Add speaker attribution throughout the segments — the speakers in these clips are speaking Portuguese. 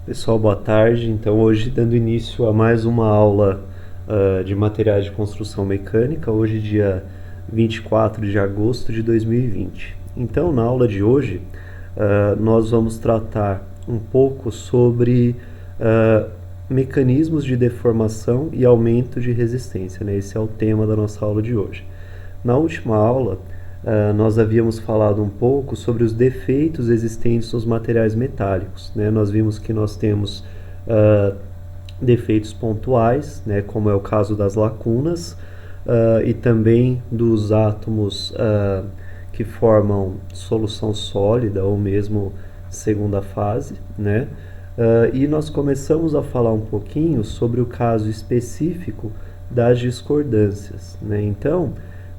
Speaker 1: Pessoal, boa tarde. Então, hoje dando início a mais uma aula de materiais de construção mecânica, hoje dia 24 de agosto de 2020. Então, na aula de hoje, nós vamos tratar um pouco sobre mecanismos de deformação e aumento de resistência, né? Esse é o tema da nossa aula de hoje. Na última aula, nós havíamos falado um pouco sobre os defeitos existentes nos materiais metálicos, né? Nós vimos que nós temos defeitos pontuais, né, como é o caso das lacunas, e também dos átomos que formam solução sólida ou mesmo segunda fase, né? E nós começamos a falar um pouquinho sobre o caso específico das discordâncias, né? Então,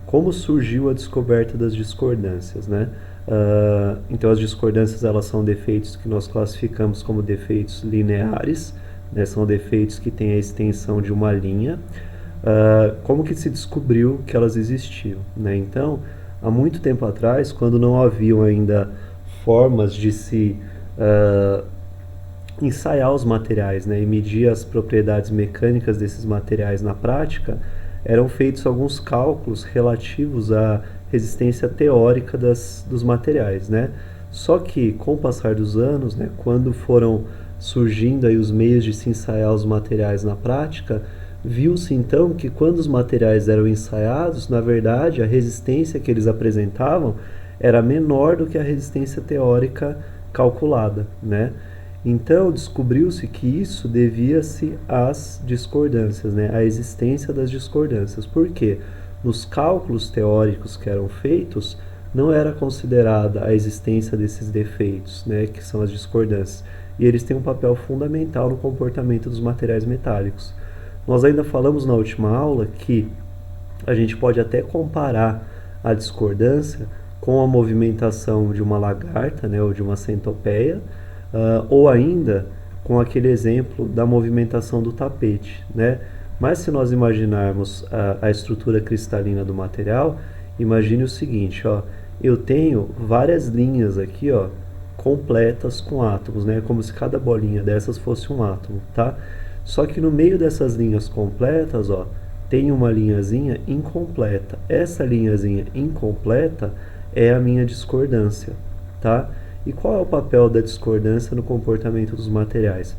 Speaker 1: como surgiu a descoberta das discordâncias, né? Então, as discordâncias elas são defeitos que nós classificamos como defeitos lineares, né? São defeitos que têm a extensão de uma linha. Como que se descobriu que elas existiam, né? Então, há muito tempo atrás, quando não haviam ainda formas de se ensaiar os materiais, né, e medir as propriedades mecânicas desses materiais na prática, eram feitos alguns cálculos relativos à resistência teórica dos materiais, né? Só que com o passar dos anos, né, quando foram surgindo aí os meios de se ensaiar os materiais na prática, viu-se então que quando os materiais eram ensaiados, na verdade a resistência que eles apresentavam era menor do que a resistência teórica calculada, né? Então descobriu-se que isso devia-se às discordâncias, né? À existência das discordâncias. Por quê? Nos cálculos teóricos que eram feitos, não era considerada a existência desses defeitos, né? Que são as discordâncias. E eles têm um papel fundamental no comportamento dos materiais metálicos. Nós ainda falamos na última aula que a gente pode até comparar a discordância com a movimentação de uma lagarta, né, ou de uma centopeia, ou ainda com aquele exemplo da movimentação do tapete, né? Mas se nós imaginarmos a estrutura cristalina do material, imagine o seguinte, ó, eu tenho várias linhas aqui, ó, completas com átomos, né? Como se cada bolinha dessas fosse um átomo, tá? Só que no meio dessas linhas completas, ó, tem uma linhazinha incompleta. Essa linhazinha incompleta é a minha discordância, tá? E qual é o papel da discordância no comportamento dos materiais?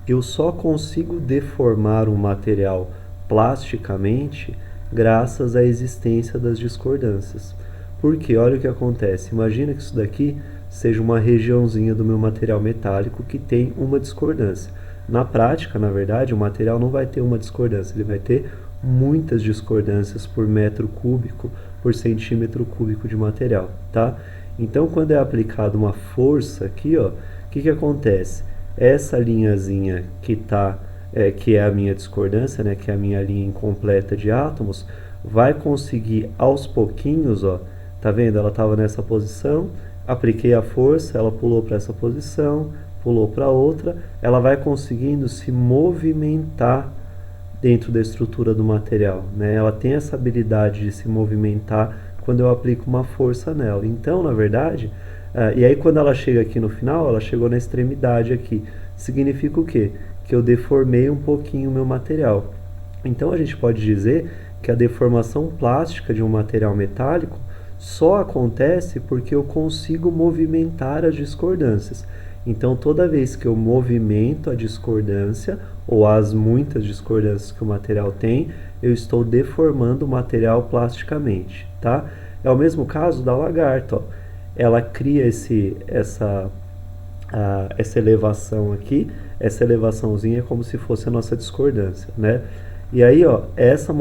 Speaker 1: Eu só consigo deformar um material plasticamente graças à existência das discordâncias. Porque olha o que acontece. Imagina que isso daqui seja uma regiãozinha do meu material metálico que tem uma discordância. Na prática, na verdade, o material não vai ter uma discordância, ele vai ter muitas discordâncias por metro cúbico, por centímetro cúbico de material, tá? Então, quando é aplicada uma força aqui, ó, o que acontece? Essa linhazinha que é a minha discordância, né, que é a minha linha incompleta de átomos, vai conseguir aos pouquinhos, ó, tá vendo? Ela estava nessa posição, apliquei a força, ela pulou para essa posição, pulou para outra, ela vai conseguindo se movimentar dentro da estrutura do material, né? Ela tem essa habilidade de se movimentar quando eu aplico uma força nela. Então, na verdade, e aí quando ela chega aqui no final, ela chegou na extremidade aqui. Significa o quê? Que eu deformei um pouquinho o meu material. Então a gente pode dizer que a deformação plástica de um material metálico só acontece porque eu consigo movimentar as discordâncias. Então, toda vez que eu movimento a discordância, ou as muitas discordâncias que o material tem, eu estou deformando o material plasticamente, tá? É o mesmo caso da lagarta, ó. Ela cria essa elevação aqui, essa elevaçãozinha é como se fosse a nossa discordância, né? E aí, ó, essa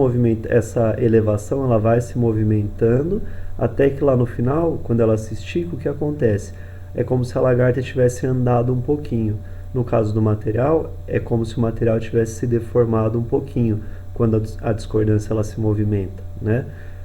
Speaker 1: elevação ela vai se movimentando até que lá no final, quando ela se estica, o que acontece? É como se a lagarta tivesse andado um pouquinho. No caso do material, é como se o material tivesse se deformado um pouquinho quando a discordância ela se movimenta, né?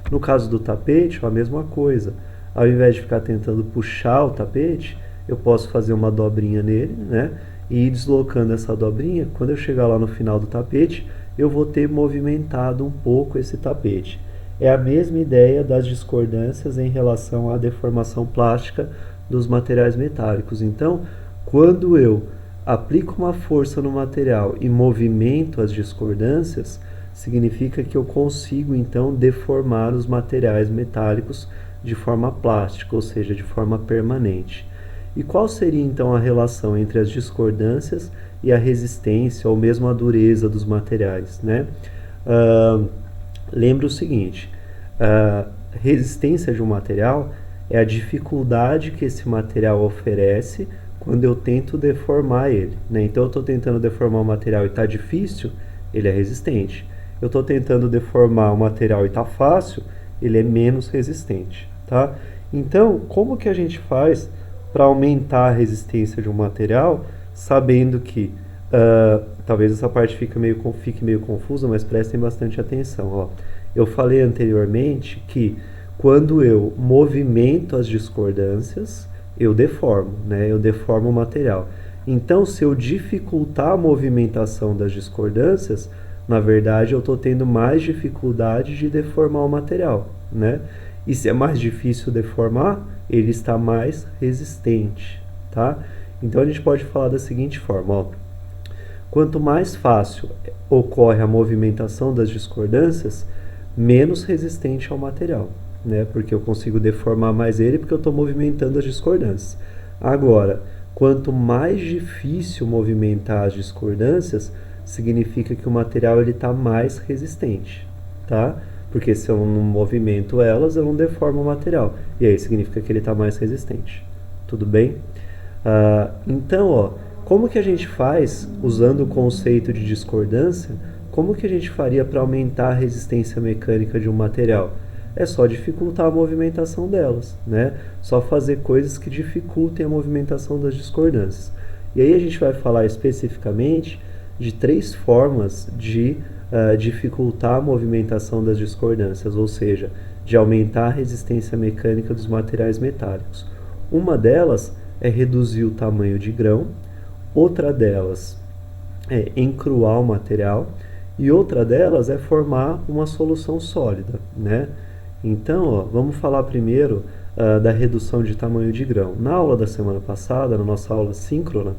Speaker 1: No caso do tapete, a mesma coisa. Ao invés de ficar tentando puxar o tapete, eu posso fazer uma dobrinha nele, né? E ir deslocando essa dobrinha. Quando eu chegar lá no final do tapete, eu vou ter movimentado um pouco esse tapete. É a mesma ideia das discordâncias em relação à deformação plástica dos materiais metálicos. Então, quando eu aplico uma força no material e movimento as discordâncias, significa que eu consigo então deformar os materiais metálicos de forma plástica, ou seja, de forma permanente. E qual seria então a relação entre as discordâncias e a resistência ou mesmo a dureza dos materiais, né? Lembra o seguinte, a resistência de um material é a dificuldade que esse material oferece quando eu tento deformar ele, né? Então eu estou tentando deformar o material e está difícil, ele é resistente. Eu estou tentando deformar o material e está fácil, ele é menos resistente, tá? Então, como que a gente faz para aumentar a resistência de um material, sabendo que, talvez essa parte fique meio confusa, mas prestem bastante atenção, ó. Eu falei anteriormente que quando eu movimento as discordâncias, eu deformo, né? Eu deformo o material. Então, se eu dificultar a movimentação das discordâncias, na verdade eu estou tendo mais dificuldade de deformar o material, né? E se é mais difícil deformar, ele está mais resistente, tá? Então a gente pode falar da seguinte forma, ó. Quanto mais fácil ocorre a movimentação das discordâncias, menos resistente ao material, né? Porque eu consigo deformar mais ele porque eu estou movimentando as discordâncias. Agora, quanto mais difícil movimentar as discordâncias, significa que o material está mais resistente, tá? Porque se eu não movimento elas, eu não deformo o material. E aí significa que ele está mais resistente. Tudo bem? Então, ó, como que a gente faz, usando o conceito de discordância, como que a gente faria para aumentar a resistência mecânica de um material? É só dificultar a movimentação delas, né? Só fazer coisas que dificultem a movimentação das discordâncias. E aí a gente vai falar especificamente de 3 formas de dificultar a movimentação das discordâncias, ou seja, de aumentar a resistência mecânica dos materiais metálicos. Uma delas é reduzir o tamanho de grão, outra delas é encruar o material e outra delas é formar uma solução sólida, né? Então, ó, vamos falar primeiro da redução de tamanho de grão. Na aula da semana passada, na nossa aula síncrona,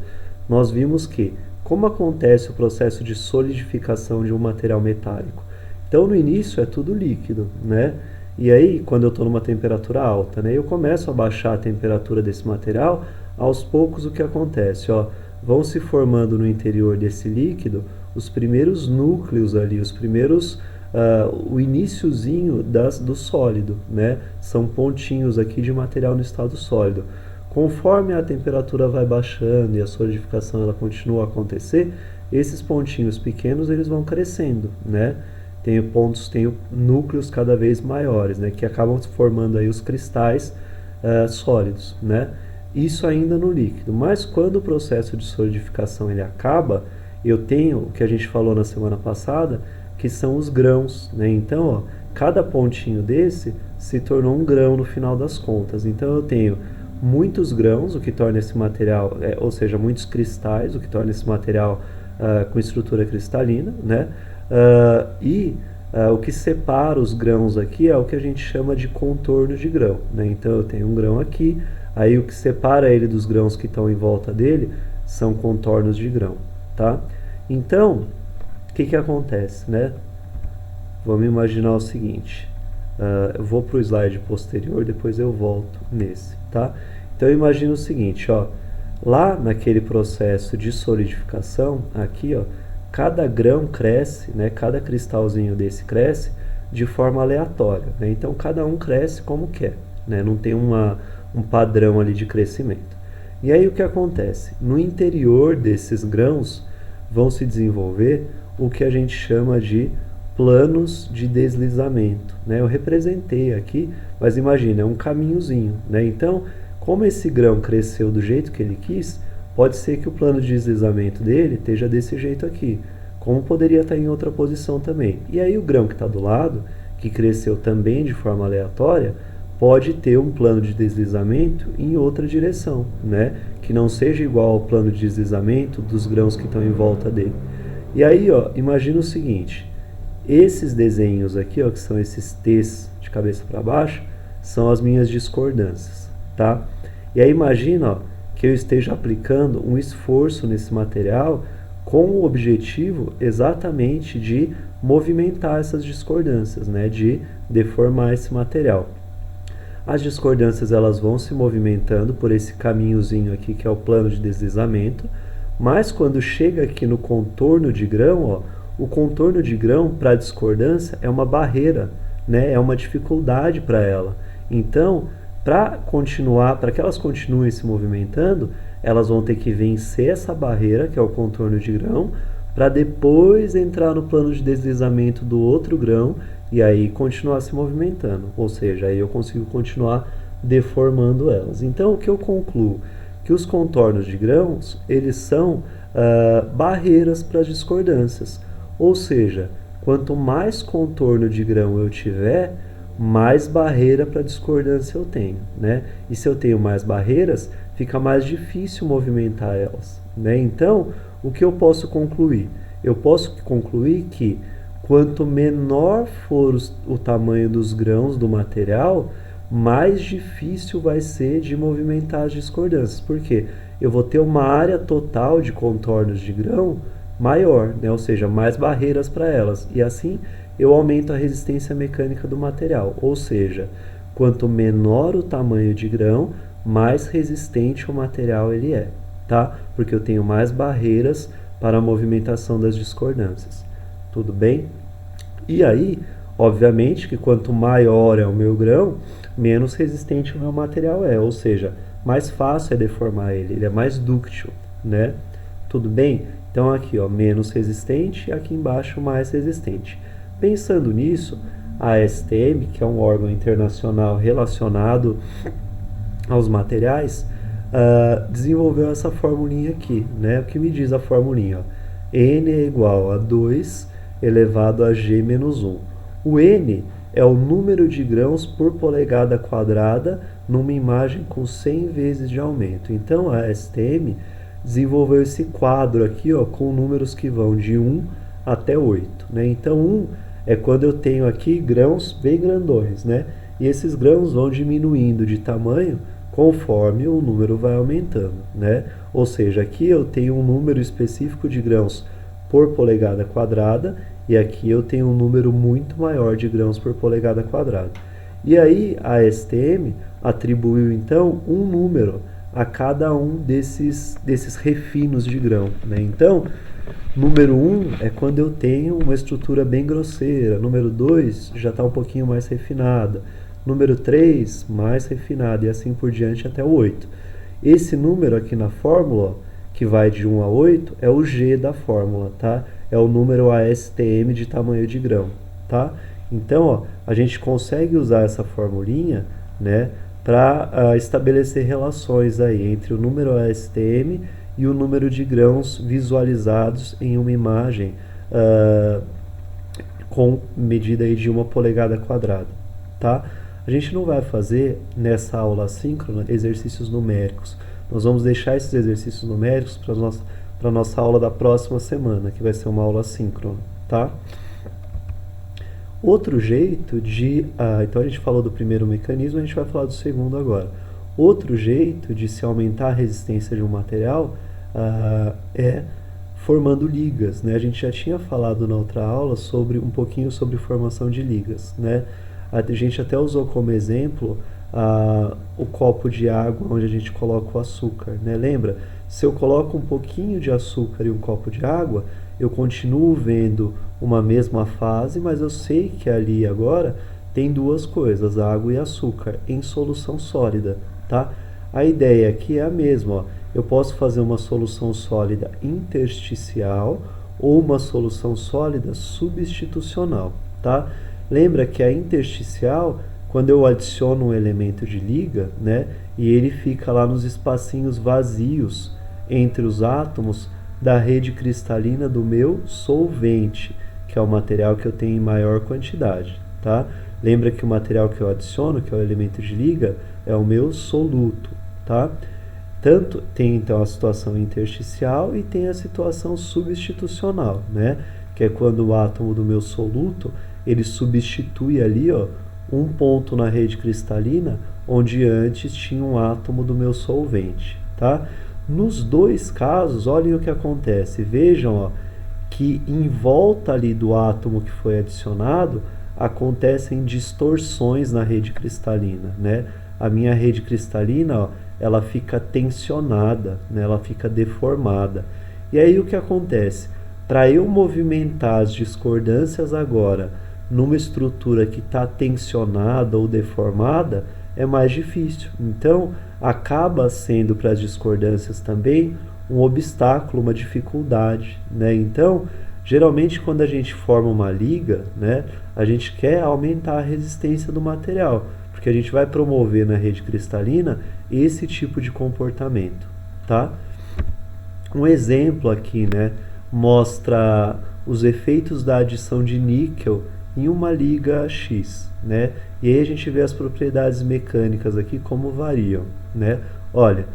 Speaker 1: nós vimos que como acontece o processo de solidificação de um material metálico. Então, no início é tudo líquido, né? E aí, quando eu estou numa temperatura alta, né, eu começo a baixar a temperatura desse material, aos poucos o que acontece? Ó, vão se formando no interior desse líquido os primeiros núcleos ali, os primeiros, o iniciozinho do sólido, né? São pontinhos aqui de material no estado sólido. Conforme a temperatura vai baixando e a solidificação ela continua a acontecer, esses pontinhos pequenos eles vão crescendo, né? Tem núcleos cada vez maiores, né? Que acabam formando aí os cristais sólidos, né? Isso ainda no líquido. Mas quando o processo de solidificação ele acaba, eu tenho o que a gente falou na semana passada, que são os grãos, né? Então, ó, cada pontinho desse se tornou um grão no final das contas. Então eu tenho muitos grãos, o que torna esse material, ou seja, muitos cristais, o que torna esse material com estrutura cristalina, né? O que separa os grãos aqui é o que a gente chama de contorno de grão, né? Então eu tenho um grão aqui, aí o que separa ele dos grãos que estão em volta dele são contornos de grão, tá? Então, o que acontece, né? Vamos imaginar o seguinte, eu vou para o slide posterior, depois eu volto nesse, tá? Então imagina o seguinte, ó, lá naquele processo de solidificação, aqui, ó, cada grão cresce, né, cada cristalzinho desse cresce de forma aleatória, né? Então cada um cresce como quer, né? Não tem um padrão ali de crescimento. E aí o que acontece? No interior desses grãos vão se desenvolver o que a gente chama de planos de deslizamento, né? Eu representei aqui, mas imagina, é um caminhozinho, né? Então, como esse grão cresceu do jeito que ele quis, pode ser que o plano de deslizamento dele esteja desse jeito aqui, como poderia estar em outra posição também. E aí o grão que está do lado, que cresceu também de forma aleatória, pode ter um plano de deslizamento em outra direção, né? Que não seja igual ao plano de deslizamento dos grãos que estão em volta dele. E aí, ó, imagina o seguinte, esses desenhos aqui, ó, que são esses T's de cabeça para baixo, são as minhas discordâncias, tá? E aí imagina, ó, que eu esteja aplicando um esforço nesse material com o objetivo exatamente de movimentar essas discordâncias, né, de deformar esse material. As discordâncias elas vão se movimentando por esse caminhozinho aqui que é o plano de deslizamento, mas quando chega aqui no contorno de grão, ó, o contorno de grão para a discordância é uma barreira, né, é uma dificuldade para ela. Então, para que elas continuem se movimentando, elas vão ter que vencer essa barreira, que é o contorno de grão, para depois entrar no plano de deslizamento do outro grão e aí continuar se movimentando. Ou seja, aí eu consigo continuar deformando elas. Então, o que eu concluo? Que os contornos de grãos, eles são barreiras para as discordâncias. Ou seja, quanto mais contorno de grão eu tiver, mais barreira para discordância eu tenho, né? E se eu tenho mais barreiras, fica mais difícil movimentar elas, né? Então, o que eu posso concluir? Eu posso concluir que quanto menor for o tamanho dos grãos do material, mais difícil vai ser de movimentar as discordâncias. Por quê? Eu vou ter uma área total de contornos de grão maior, né? Ou seja, mais barreiras para elas. E assim eu aumento a resistência mecânica do material. Ou seja, quanto menor o tamanho de grão, mais resistente o material ele é, tá? Porque eu tenho mais barreiras para a movimentação das discordâncias. Tudo bem? E aí, obviamente que quanto maior é o meu grão, menos resistente o meu material é, ou seja, mais fácil é deformar ele, ele é mais dúctil, né? Tudo bem? Então aqui, ó, menos resistente, aqui embaixo mais resistente. Pensando nisso, a ASTM, que é um órgão internacional relacionado aos materiais, desenvolveu essa formulinha aqui, né? O que me diz a formulinha? Ó, N é igual a 2 elevado a G menos 1. O N é o número de grãos por polegada quadrada numa imagem com 100 vezes de aumento. Então a ASTM desenvolveu esse quadro aqui, ó, com números que vão de 1 até 8. Né? Então 1 é quando eu tenho aqui grãos bem grandões, né? E esses grãos vão diminuindo de tamanho conforme o número vai aumentando, né? Ou seja, aqui eu tenho um número específico de grãos por polegada quadrada e aqui eu tenho um número muito maior de grãos por polegada quadrada. E aí a ASTM atribuiu então um número a cada um desses refinos de grão, né? Então, número 1 é quando eu tenho uma estrutura bem grosseira, número 2 já está um pouquinho mais refinada, número 3 mais refinada e assim por diante até o 8. Esse número aqui na fórmula, que vai de 1 a 8, é o G da fórmula, tá? É o número ASTM de tamanho de grão, tá? Então, ó, a gente consegue usar essa formulinha, né, para estabelecer relações aí entre o número ASTM e o número de grãos visualizados em uma imagem com medida aí de 1 polegada quadrada, tá? A gente não vai fazer nessa aula assíncrona exercícios numéricos. Nós vamos deixar esses exercícios numéricos para a nossa aula da próxima semana, que vai ser uma aula assíncrona, tá? Outro jeito de... então a gente falou do primeiro mecanismo, a gente vai falar do segundo agora. Outro jeito de se aumentar a resistência de um material é formando ligas, né? A gente já tinha falado na outra aula um pouquinho sobre formação de ligas, né? A gente até usou como exemplo o copo de água onde a gente coloca o açúcar, né? Lembra? Se eu coloco um pouquinho de açúcar e um copo de água, eu continuo vendo uma mesma fase, mas eu sei que ali agora tem duas coisas, água e açúcar, em solução sólida, tá? A ideia aqui é a mesma, ó. Eu posso fazer uma solução sólida intersticial ou uma solução sólida substitucional, tá? Lembra que a intersticial, quando eu adiciono um elemento de liga, né, e ele fica lá nos espacinhos vazios entre os átomos da rede cristalina do meu solvente, que é o material que eu tenho em maior quantidade, tá? Lembra que o material que eu adiciono, que é o elemento de liga, é o meu soluto, tá? Tanto tem então a situação intersticial e tem a situação substitucional, né? Que é quando o átomo do meu soluto, ele substitui ali, ó, um ponto na rede cristalina onde antes tinha um átomo do meu solvente, tá? Nos dois casos, olhem o que acontece. Vejam, ó, que em volta ali do átomo que foi adicionado, acontecem distorções na rede cristalina, né? A minha rede cristalina, ó, ela fica tensionada, né? Ela fica deformada. E aí o que acontece? Para eu movimentar as discordâncias agora numa estrutura que está tensionada ou deformada, é mais difícil. Então, acaba sendo para as discordâncias também um obstáculo, uma dificuldade, né? Então, geralmente quando a gente forma uma liga, né, a gente quer aumentar a resistência do material, porque a gente vai promover na rede cristalina esse tipo de comportamento, tá? Um exemplo aqui, né, mostra os efeitos da adição de níquel em uma liga X, né? E aí a gente vê as propriedades mecânicas aqui como variam, né? Olha,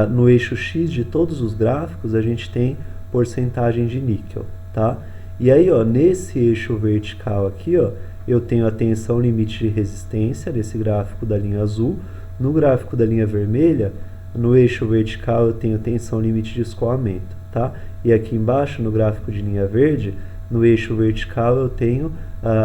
Speaker 1: no eixo X de todos os gráficos a gente tem porcentagem de níquel, tá? E aí, ó, nesse eixo vertical aqui, ó, eu tenho a tensão limite de resistência nesse gráfico da linha azul. No gráfico da linha vermelha, no eixo vertical eu tenho tensão limite de escoamento, tá? E aqui embaixo, no gráfico de linha verde, no eixo vertical eu tenho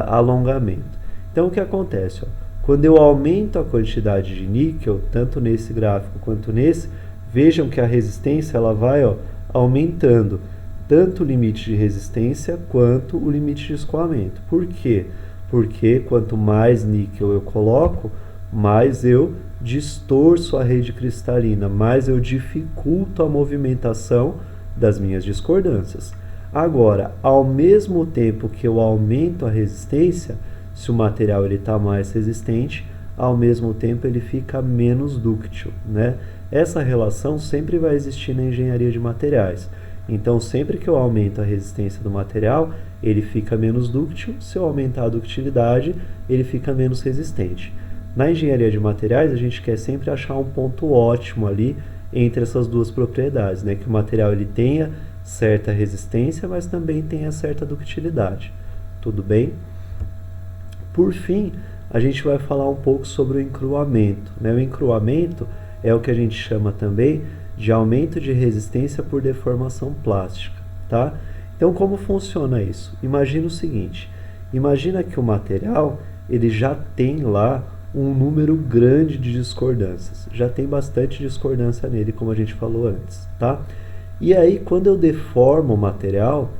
Speaker 1: alongamento. Então o que acontece? Ó? Quando eu aumento a quantidade de níquel, tanto nesse gráfico quanto nesse, vejam que a resistência ela vai, ó, aumentando, tanto o limite de resistência quanto o limite de escoamento. Por quê? Porque quanto mais níquel eu coloco, mais eu distorço a rede cristalina, mais eu dificulto a movimentação das minhas discordâncias. Agora, ao mesmo tempo que eu aumento a resistência, se o material está mais resistente, ao mesmo tempo ele fica menos dúctil, né? Essa relação sempre vai existir na engenharia de materiais. Então, sempre que eu aumento a resistência do material, ele fica menos dúctil. Se eu aumentar a ductilidade, ele fica menos resistente. Na engenharia de materiais, a gente quer sempre achar um ponto ótimo ali entre essas duas propriedades, né? Que o material ele tenha certa resistência, mas também tenha certa ductilidade. Tudo bem? Por fim, a gente vai falar um pouco sobre o encruamento, né? O encruamento é o que a gente chama também de aumento de resistência por deformação plástica, tá? Então, como funciona isso? Imagina o seguinte, imagina que o material ele já tem lá um número grande de discordâncias, já tem bastante discordância nele, como a gente falou antes, tá? E aí, quando eu deformo o material,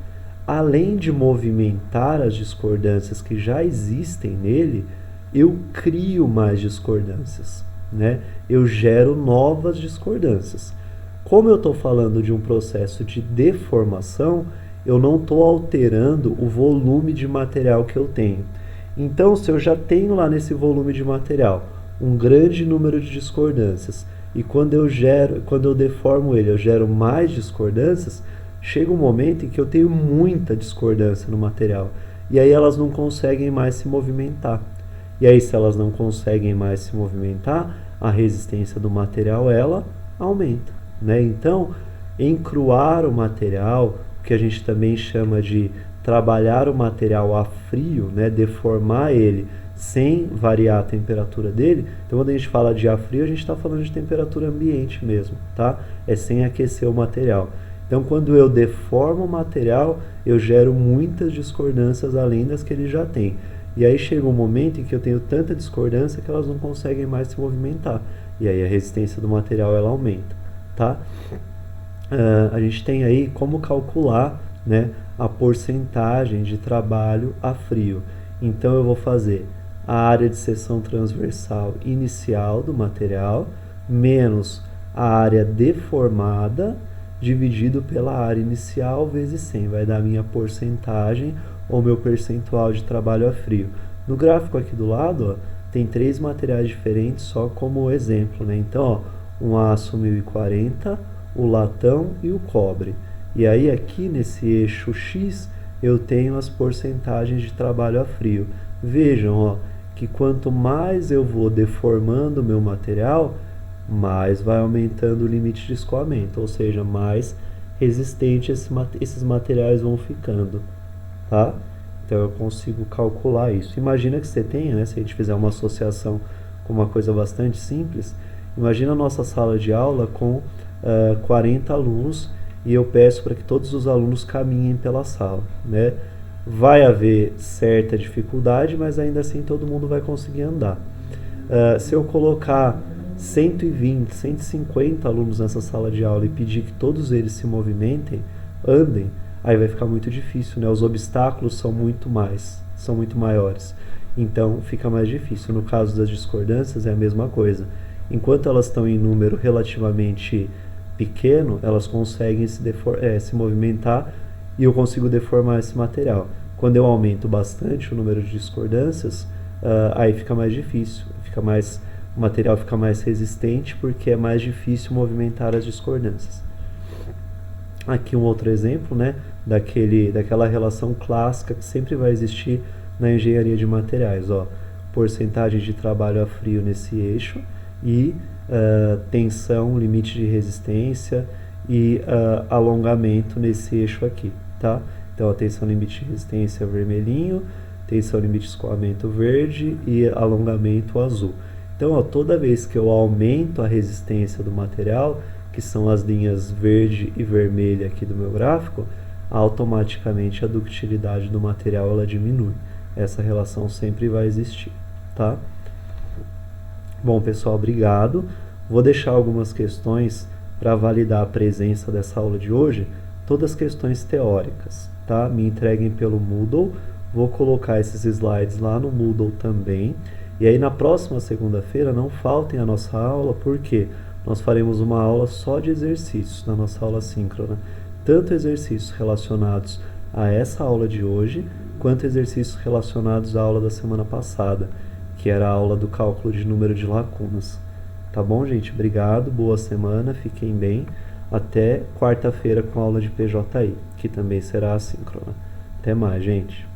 Speaker 1: além de movimentar as discordâncias que já existem nele, eu crio mais discordâncias, né? Eu gero novas discordâncias. Como eu estou falando de um processo de deformação, eu não estou alterando o volume de material que eu tenho. Então, se eu já tenho lá nesse volume de material um grande número de discordâncias, e quando eu deformo ele, eu gero mais discordâncias, chega um momento em que eu tenho muita discordância no material, e aí elas não conseguem mais se movimentar. E aí, se elas não conseguem mais se movimentar, a resistência do material, ela aumenta, né? Então, encruar o material, o que a gente também chama de trabalhar o material a frio, né? Deformar ele sem variar a temperatura dele. Então, quando a gente fala de a frio, a gente está falando de temperatura ambiente mesmo, tá? É sem aquecer o material. Então, quando eu deformo o material, eu gero muitas discordâncias além das que ele já tem. E aí chega um momento em que eu tenho tanta discordância que elas não conseguem mais se movimentar. E aí a resistência do material ela aumenta, tá? A gente tem aí como calcular, né, a porcentagem de trabalho a frio. Então eu vou fazer a área de seção transversal inicial do material menos a área deformada dividido pela área inicial vezes 100. Vai dar a minha porcentagem ou meu percentual de trabalho a frio. No gráfico aqui do lado, ó, tem 3 materiais diferentes só como exemplo, né? Então, ó, um aço 1040, o latão e o cobre. E aí aqui nesse eixo X eu tenho as porcentagens de trabalho a frio. Vejam, ó, que quanto mais eu vou deformando o meu material, mais vai aumentando o limite de escoamento, ou seja, mais resistente esses materiais vão ficando, tá? Então eu consigo calcular isso. Imagina que você tenha, né, se a gente fizer uma associação com uma coisa bastante simples, imagina a nossa sala de aula com 40 alunos e eu peço para que todos os alunos caminhem pela sala, né? Vai haver certa dificuldade, mas ainda assim todo mundo vai conseguir andar. Se eu colocar 120, 150 alunos nessa sala de aula e pedir que todos eles se movimentem, andem, aí vai ficar muito difícil, né? Os obstáculos são muito maiores. Então fica mais difícil. No caso das discordâncias é a mesma coisa. Enquanto elas estão em número relativamente pequeno, elas conseguem se movimentar e eu consigo deformar esse material. Quando eu aumento bastante o número de discordâncias, aí fica mais difícil, o material fica mais resistente porque é mais difícil movimentar as discordâncias. Aqui um outro exemplo, né, daquela relação clássica que sempre vai existir na engenharia de materiais. Ó, porcentagem de trabalho a frio nesse eixo e tensão, limite de resistência e alongamento nesse eixo aqui, tá? Então, a tensão, limite de resistência vermelhinho, tensão, limite de escoamento verde e alongamento azul. Então, ó, toda vez que eu aumento a resistência do material, que são as linhas verde e vermelha aqui do meu gráfico, automaticamente a ductilidade do material ela diminui. Essa relação sempre vai existir, tá? Bom, pessoal, obrigado. Vou deixar algumas questões para validar a presença dessa aula de hoje, todas questões teóricas, tá? Me entreguem pelo Moodle, vou colocar esses slides lá no Moodle também. E aí na próxima segunda-feira não faltem a nossa aula, porque nós faremos uma aula só de exercícios na nossa aula síncrona. Tanto exercícios relacionados a essa aula de hoje, quanto exercícios relacionados à aula da semana passada, que era a aula do cálculo de número de lacunas. Tá bom, gente? Obrigado, boa semana, fiquem bem. Até quarta-feira com a aula de PJI, que também será assíncrona. Até mais, gente.